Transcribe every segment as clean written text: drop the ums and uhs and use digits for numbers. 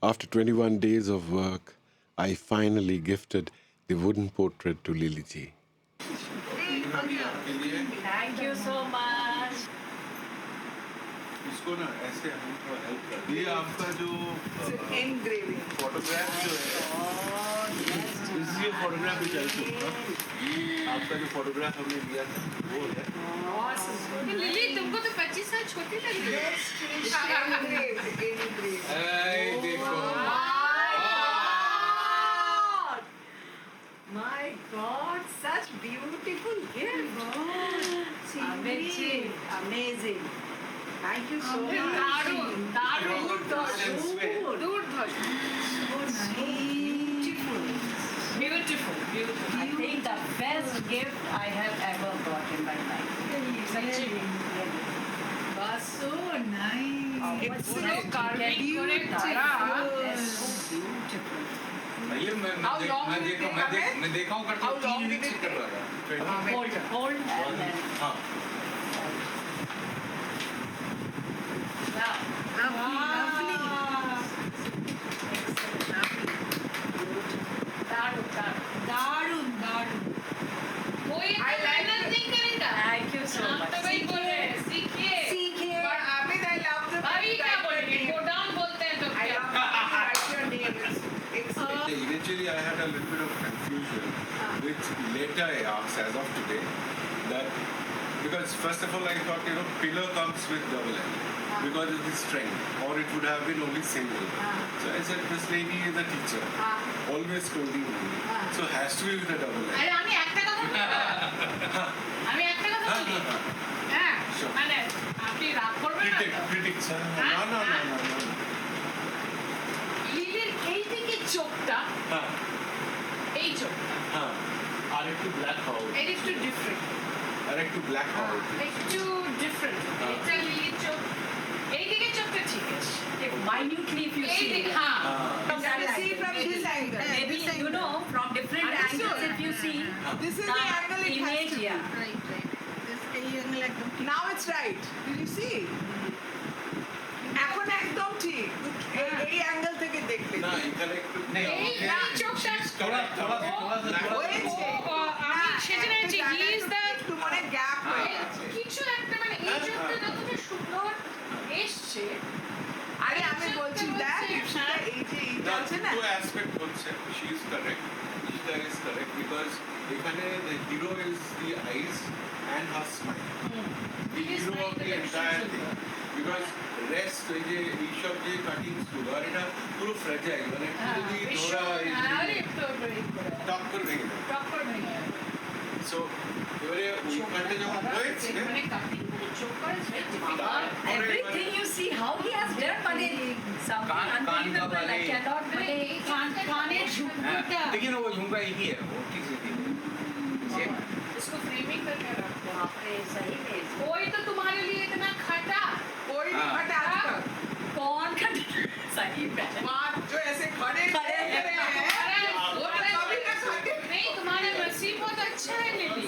After 21 days of work, I finally gifted the wooden portrait to Lily ji. Thank you so much. इसको ना ऐसे हमको help कर ये आपका जो एनग्रेविंग फोटोग्राफ जो है इसी फोटोग्राफ भी चल चुका आपका जो फोटोग्राफ हमने लिया था वो है लिली तुमको तो 25 साल छोटी लग रही है। देखो My God, such beautiful gift. Amazing. Thank you so much. दारुण Beautiful. Beautiful. I think the best gift I have ever got in my life. Was so nice. It's so carving correct It's so beautiful. ये मैं देखा हूँ करता हूँ 3 minute से कर रहा था Hold and then. हाँ दारुण दारुण वो ये मेहनत नहीं करेगा। Thank you so हम much. तो वही बोल रहे हैं सीखिए। सीखिए Abid, I love the अभी क्या बोलेंगे? Go down बोलते हैं तो I क्या? love the write your name. It's Eventually, I had a little bit of confusion, which later I asked, as of today, that because first of all, I thought pillar comes with double L because of the strength, or it would have been only single. So I said, this lady is a teacher, always scolding me, so has to be with a double L. আরে আমি একটা কথা বলি। আমি একটা কথা বলি। হ্যাঁ Sure. মানে আপনি রাগ করবেন না তো? Critic, sir. No. লিলির এই দিকে চোখটা এই চোখটা আর একটু ব্ল্যাক হওয়া এটা একটু ডিফারেন্ট আর একটু ব্ল্যাক হওয়া একটু ডিফারেন্ট এটা লিলির চোখ এই দিকে চোখটা ঠিক আছে If minutely if you এই see, দিকে হ্যাঁ see from this angle. maybe you know from different Understood. angles if you see This is the the angle it has image, to be. yeah. Now it's right. Did you see? এখন একদম ঠিক এই angle থেকে দেখলে না এখানে একটু এই চোখটা হয়েছে আমি সেটা নিয়েছি হি ইজ দ্য একটু মানে গ্যাপ হয়ে গেছে কিছু একটা মানে এই চোখটা যতটা সুন্দর এসছে আরে আমি বলছি দেখ এই যে এইটা আছে না two aspect হচ্ছে she is correct Ishita is correct because এখানে the hero is the eyes and her smile the hero of the entire thing because rest এই যে এইসব যে কাটিংস গুলো আর এটা পুরো ফ্র্যাজাইল মানে যদি ধরা আরে তো টপ করে ভেঙে দেয় টক্কর ভেঙে সো এবারে ওইখানটা যখন হয়েছে মানে কাটিং করে চোখ করে Everything you see how he has done, but something unbelievable. I cannot মানে এই কানের ঝুমকুটা देखिए ना वो झुमका एक ही है वो ठीक से सेम इसको फ्रेमिंग करके रखो बाप रे, सही में कोई तो तुम्हारे लिए इतना खटा कोई नहीं बट आजकल कौन का सही में बात जो ऐसे खड़े खड़े कर रहे हैं वो कभी ना खड़े नहीं तुम्हारा नसीब बहुत अच्छा है लिली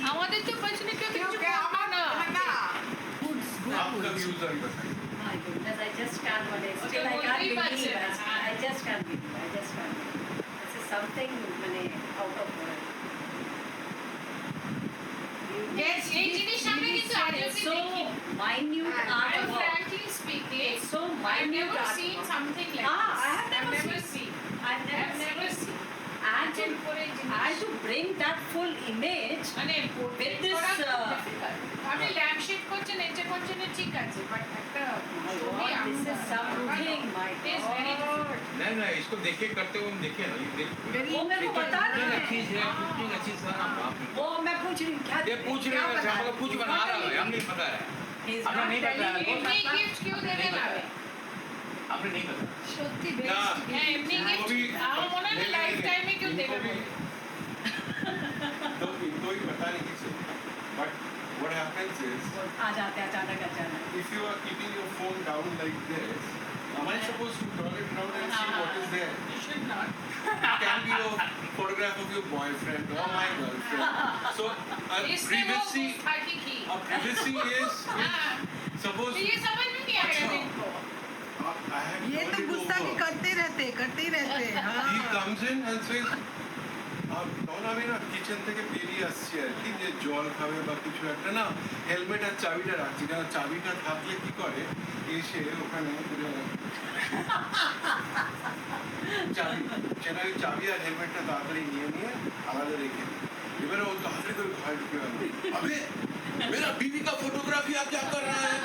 हमारे तो बचने के कुछ क्योंकि हमारा ना आपका व्यूज अभी बताइए My goodness, I just can't believe. Still, I can't believe it. I just can't believe. I just can't believe. This is something, out of world. Yes, ये जिनिस हमने किसी आगे It's भी so देखी minute I'm artwork. frankly speaking It's so I've minute never artwork. seen something like Ah, this I have never seen I've I've never never seen. seen And to, করে and to bring that full image মানে with this. আপনি lampshade করছেন এটা করছেন ঠিক আছে but একটা My ছবি God, this is something. My It is very God. difficult. नहीं ना इसको देखे करते हुए हम देखे ना ये देख वो मेरे को बता रहे हैं। अच्छी है कुकिंग अच्छी है बाप रे वो मैं पूछ रही हूँ क्या ये पूछ रहे हैं हम लोग कुछ बना रहा है हम नहीं पता है He's आपने not नहीं telling बताया। me. এমনি গিফট কেউ দেবে না आपने नहीं पता সত্যি না, বেস্ট হ্যাঁ এমনি वो भी গিফট আমার মনে হয় লাইফ টাইমে কেউ দেবে इनको भी বলে तो इनको ही बता नहीं किसी but what happens is आ जाते हैं अचानक if you are keeping your phone down like this am I supposed to turn it around and see what is there You should not. it can be a photograph of your boyfriend or my girlfriend so इसमें वो privacy गुस्ताखी की privacy is हाँ suppose तो ये समझ में नहीं आएगा अच्छा। इनको I had ये turned तो it गुस्ताखी over. करते ही रहते हैं He हाँ comes in and says, তখন আমি না কিচেন থেকে বেরিয়ে আসছি আর কি, যে জল খাবে বা কিছু একটা না, হেলমেট আর চাবিটা রাখছি, কারণ চাবিটা থাকলে কি করে এসে ওখানে চাবি, সেটা ওই চাবি আর হেলমেটটা তাড়াতাড়ি নিয়ে আলাদা রেখে দিই। এবারে ও তাড়াতাড়ি করে ঘরে ঢুকে গেল, আবে मेरा बीवी का फोटोग्राफी आप क्या कर रहा है?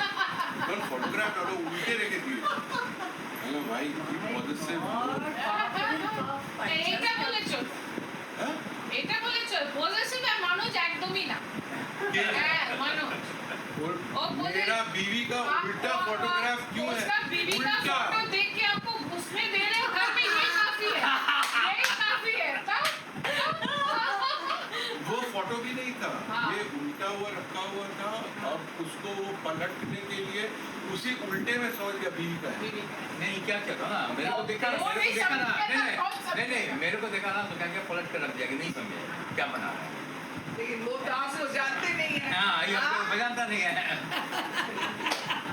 फोटोग्राफ तो उल्टे রেখে দিয়ে, हेलो भाई কি পজিটিভ এটা বলেছো, হ্যাঁ এটা বলেছো পজিটিভ আর মানুষ একদমই না। হ্যাঁ মানুষ और ओ बोले- मेरा बीवी का उल्टा फोटोग्राफ क्यों है? उसका बीवी का उल्टा फोटो देख के आपको उसमें दे रहे हो घर में, ये काफी है, यही काफी है तब वो फोटो भी नहीं था, हाँ। ये उल्टा हुआ रखा हुआ था। अब उसको वो पलटने के लिए उसी उल्टे में समझ गया बीवी का है। नहीं क्या क्या था ना, मेरे को देखा ना, वो मेरे भी को देखा ना, समझ गया था, कौन समझ नहीं नहीं मेरे को देखा ना तो क्या क्या पलट कर रख दिया कि नहीं समझे क्या बना रहा है। लेकिन वो तो आपको जानते नहीं है हाँ ये मैं जानता नहीं है।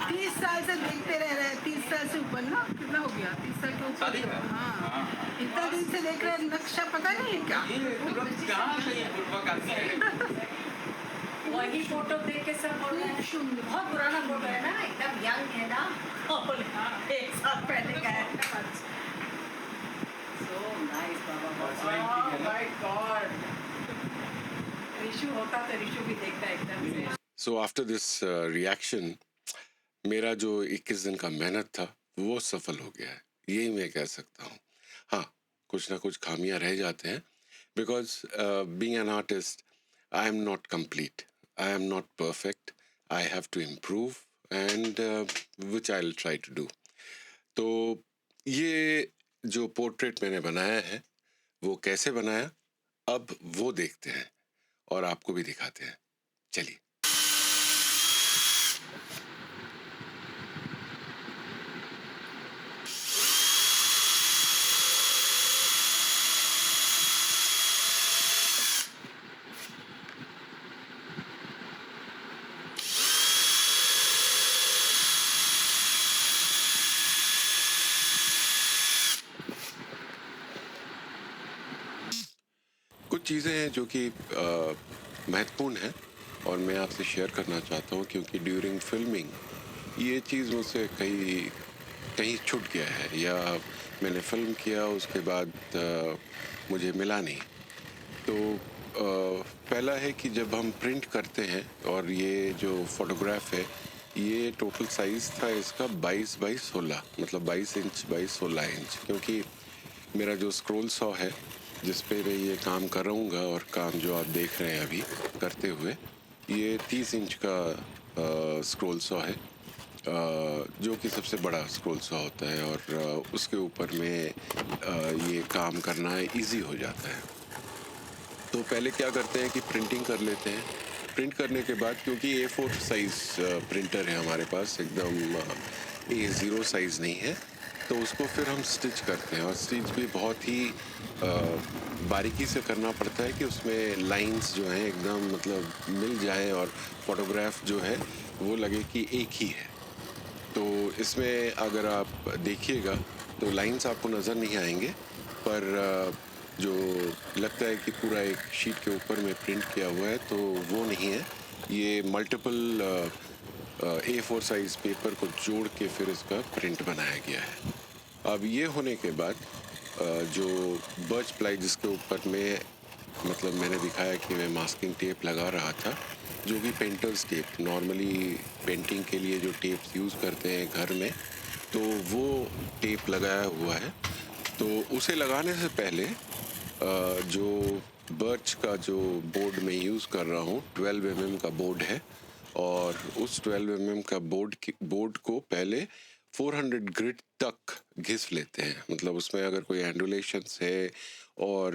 30 साल से देखते रह रहे हैं 30 साल से ऊपर ना, कितना हो गया 30 साल के ऊपर शादी का? हाँ हाँ। इतना दिन से देख रहे हैं, नक्शा पता नहीं है क्या ये तुम लोग कहाँ से ये पूर्वक आती है? वही फोटो देख के सब बोल रहे हैं बहुत पुराना फोटो है ना, एकदम यंग है ना, और 1 साल पहले का है। So nice Baba. Oh my God Rishu होता तो रिशु भी देखता एकदम से। सो आफ्टर दिस रिएक्शन मेरा जो 21 दिन का मेहनत था वो सफल हो गया है, यही मैं कह सकता हूँ। हाँ, कुछ ना कुछ खामियां रह जाते हैं, because being an artist I am not complete, I am not perfect, I have to improve and which I will try to do. तो ये जो पोर्ट्रेट मैंने बनाया है वो कैसे बनाया, अब वो देखते हैं और आपको भी दिखाते हैं। चलिए। कुछ चीज़ें हैं जो कि महत्वपूर्ण हैं और मैं आपसे शेयर करना चाहता हूँ, क्योंकि ड्यूरिंग फिल्मिंग ये चीज़ मुझसे कहीं छूट गया है, या मैंने फिल्म किया उसके बाद मुझे मिला नहीं। तो पहला है कि जब हम प्रिंट करते हैं, और ये जो फोटोग्राफ है ये टोटल साइज़ था इसका 22 बाई 16, मतलब 22 इंच बाई 16 इंच, क्योंकि मेरा जो स्क्रोल सॉ है जिस पे मैं ये काम कर रहूँगा, और काम जो आप देख रहे हैं अभी करते हुए, ये 30 इंच का स्क्रोल सॉ है, जो कि सबसे बड़ा स्क्रोल सॉ होता है, और उसके ऊपर में ये काम करना इजी हो जाता है। तो पहले क्या करते हैं कि प्रिंटिंग कर लेते हैं। प्रिंट करने के बाद, क्योंकि A4 साइज़ प्रिंटर है हमारे पास, एकदम A0 साइज़ नहीं है, तो उसको फिर हम स्टिच करते हैं, और स्टिच भी बहुत ही बारीकी से करना पड़ता है कि उसमें लाइंस जो हैं एकदम मतलब मिल जाए, और फोटोग्राफ जो है वो लगे कि एक ही है। तो इसमें अगर आप देखिएगा तो लाइंस आपको नज़र नहीं आएंगे, पर जो लगता है कि पूरा एक शीट के ऊपर में प्रिंट किया हुआ है, तो वो नहीं है। ये मल्टीपल A4 साइज़ पेपर को जोड़ के फिर इसका प्रिंट बनाया गया है। अब ये होने के बाद जो बर्च प्लाई जिसके ऊपर में मतलब मैंने दिखाया कि मैं मास्किंग टेप लगा रहा था, जो कि पेंटर्स टेप, नॉर्मली पेंटिंग के लिए जो टेप्स यूज़ करते हैं घर में, तो वो टेप लगाया हुआ है। तो उसे लगाने से पहले जो बर्च का जो बोर्ड में यूज़ कर रहा हूँ 12 mm का बोर्ड है, और उस 12 mm का बोर्ड को पहले 400 ग्रिड तक घिस लेते हैं। मतलब उसमें अगर कोई एंडुलेशंस है और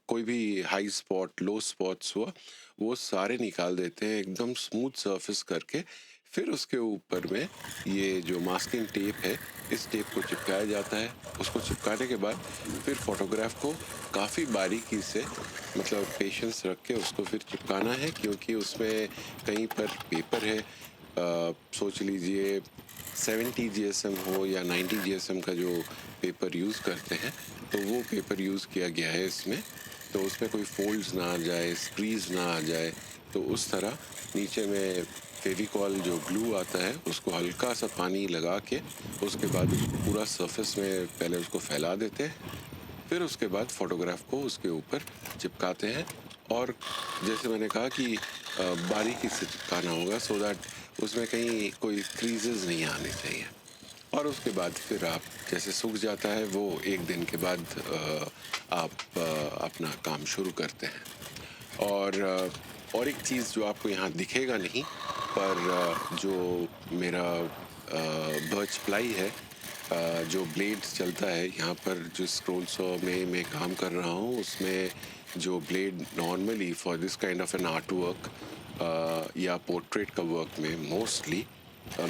कोई भी हाई स्पॉट लो स्पॉट्स हुआ, वो सारे निकाल देते हैं एकदम स्मूथ सरफेस करके। फिर उसके ऊपर में ये जो मास्किंग टेप है, इस टेप को चिपकाया जाता है। उसको चिपकाने के बाद फिर फोटोग्राफ को काफ़ी बारीकी से, मतलब पेशेंस रख के उसको फिर चिपकाना है, क्योंकि उसमें कहीं पर पेपर है, सोच लीजिए 70 GSM हो या 90 GSM का जो पेपर यूज़ करते हैं तो वो पेपर यूज़ किया गया है इसमें, तो उसमें कोई फोल्ड्स ना आ जाए, स्क्रीज ना आ जाए, तो उस तरह नीचे में फेविकॉल जो ग्लू आता है उसको हल्का सा पानी लगा के उसके बाद उसको पूरा सरफेस में पहले उसको फैला देते हैं, फिर उसके बाद फ़ोटोग्राफ को उसके ऊपर चिपकाते हैं। और जैसे मैंने कहा कि बारीकी से चिपकाना होगा सो दैट उसमें कहीं कोई क्रीजेस नहीं आने चाहिए। और उसके बाद फिर आप जैसे सूख जाता है वो एक दिन के बाद आप अपना काम शुरू करते हैं। और एक चीज़ जो आपको यहाँ दिखेगा नहीं, पर जो मेरा बर्च प्लाई है, जो ब्लेड चलता है यहाँ पर, जो स्क्रोल सॉ में मैं काम कर रहा हूँ उसमें जो blade normally for this kind of an art work या पोर्ट्रेट का वर्क में मोस्टली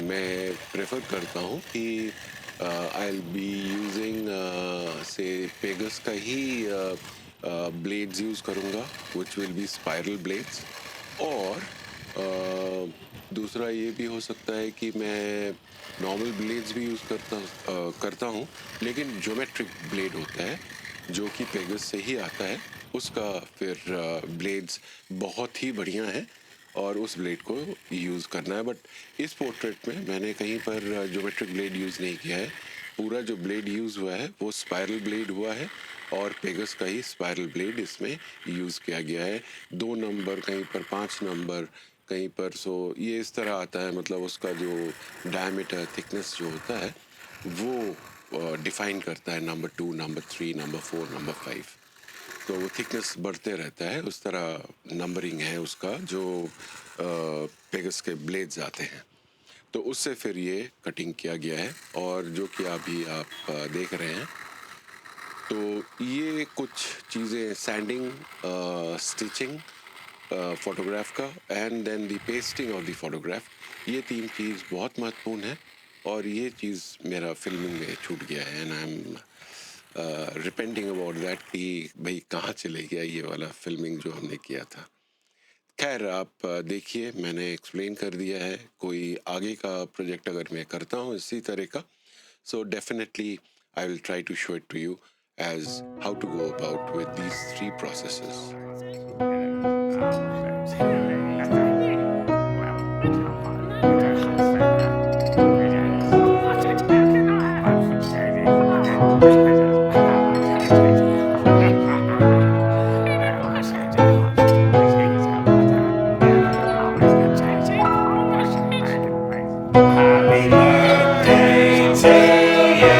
मैं प्रेफर करता हूँ कि आई विल बी यूजिंग से पेगस का ही ब्लेड्स यूज़ करूँगा, which will be spiral blades. और दूसरा ये भी हो सकता है कि मैं नॉर्मल ब्लेड्स भी यूज़ करता हूँ, लेकिन ज्योमेट्रिक ब्लेड होता है जो कि पेगस से ही आता है, उसका फिर ब्लेड्स बहुत ही बढ़िया है और उस ब्लेड को यूज़ करना है। बट इस पोर्ट्रेट में मैंने कहीं पर ज्योमेट्रिक ब्लेड यूज़ नहीं किया है, पूरा जो ब्लेड यूज़ हुआ है वो स्पाइरल ब्लेड हुआ है और पेगस का ही स्पाइरल ब्लेड इसमें यूज़ किया गया है। 2 नंबर, कहीं पर 5 नंबर, कहीं पर, सो ये इस तरह आता है, मतलब उसका जो डायमीटर थिकनेस जो होता है वो डिफाइन करता है नंबर 2, नंबर 3, नंबर 4, नंबर 5, तो वो थिकनेस बढ़ते रहता है, उस तरह नंबरिंग है उसका जो पेगस के ब्लेड्स आते हैं। तो उससे फिर ये कटिंग किया गया है और जो कि अभी आप देख रहे हैं। तो ये कुछ चीज़ें सैंडिंग, स्टिचिंग फोटोग्राफ का and then the pasting of the photograph, ये 3 चीज़ बहुत महत्वपूर्ण है और ये चीज़ मेरा फिल्मिंग में छूट गया है and I am repenting about that कि भाई कहाँ चले गया ये वाला फिल्मिंग जो हमने किया था। खैर आप देखिए, मैंने एक्सप्लेन कर दिया है। कोई आगे का प्रोजेक्ट अगर मैं करता हूँ इसी तरह का, so definitely I will try to show it to you as how to go about with these 3 processes. Happy birthday to you.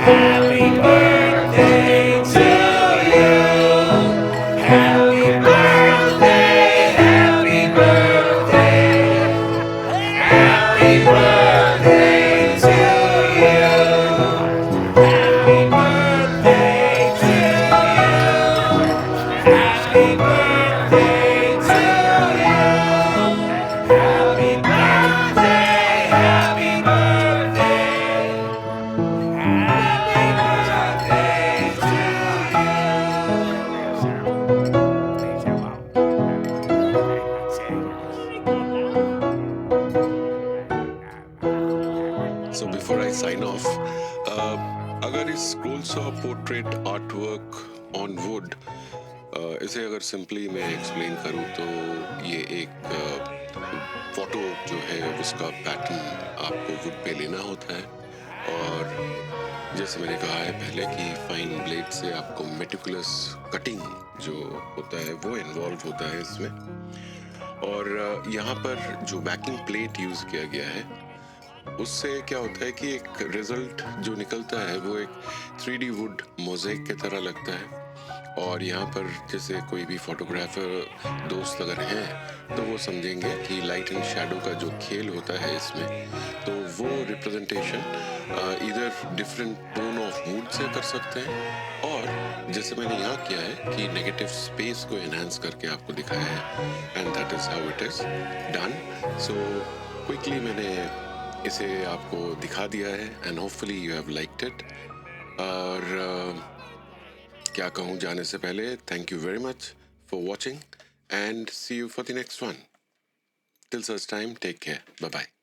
Happy birthday to you. Happy birthday, happy birthday. Happy birthday to you. Happy birthday to you. Happy birthday to you. Happy birthday, happy birthday. Happy birthday to So before I sign off, अगर इस scroll saw portrait art work on would, इसे अगर simply मैं explain करूँ तो ये एक photo जो है उसका पैटर्न आपको वुड पे लेना होता है और जैसे मैंने कहा है पहले कि फाइन ब्लेड से आपको मेटिकुलस कटिंग जो होता है वो इन्वॉल्व होता है इसमें। और यहाँ पर जो बैकिंग प्लेट यूज़ किया गया है उससे क्या होता है कि एक रिजल्ट जो निकलता है वो एक 3D वुड मोज़ेक की तरह लगता है। और यहाँ पर जैसे कोई भी फोटोग्राफर दोस्त अगर हैं तो वो समझेंगे कि लाइट एंड शैडो का जो खेल होता है इसमें, तो वो रिप्रेजेंटेशन इधर different tone of would say कर सकते हैं और जैसे मैंने यहाँ किया है कि नेगेटिव स्पेस को एनहांस करके आपको दिखाया है and that is how it is done. So quickly मैंने इसे आपको दिखा दिया है and hopefully you have liked it. और क्या कहूँ जाने से पहले, thank you very much for watching and see you for the next one. Till such time, take care, bye bye.